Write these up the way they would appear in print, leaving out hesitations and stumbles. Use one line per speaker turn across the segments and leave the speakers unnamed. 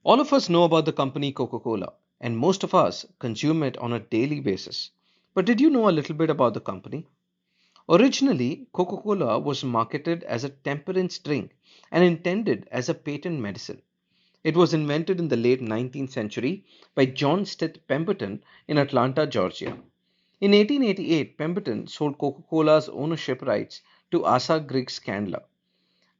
All of us know about the company Coca-Cola, and most of us consume it on a daily basis. But did you know a little bit about the company? Originally, Coca-Cola was marketed as a temperance drink and intended as a patent medicine. It was invented in the late 19th century by John Stith Pemberton in Atlanta, Georgia. In 1888, Pemberton sold Coca-Cola's ownership rights to Asa Griggs Candler.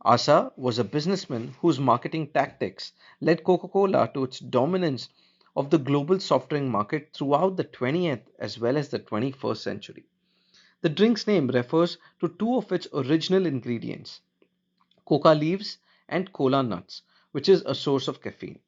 Asa was a businessman whose marketing tactics led Coca-Cola to its dominance of the global soft drink market throughout the 20th as well as the 21st century. The drink's name refers to two of its original ingredients, coca leaves and cola nuts, which is a source of caffeine.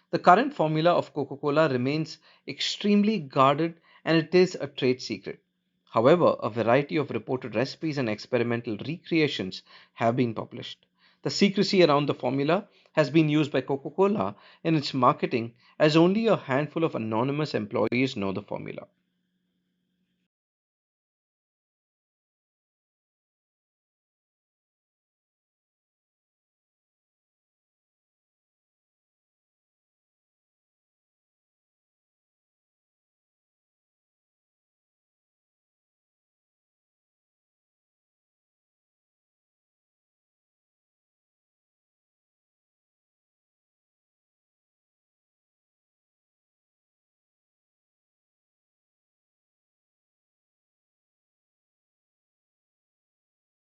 The current formula of Coca Cola remains extremely guarded and it is a trade secret. However, a variety of reported recipes and experimental recreations have been published. The secrecy around the formula has been used by Coca Cola in its marketing, as only a handful of anonymous employees know the formula.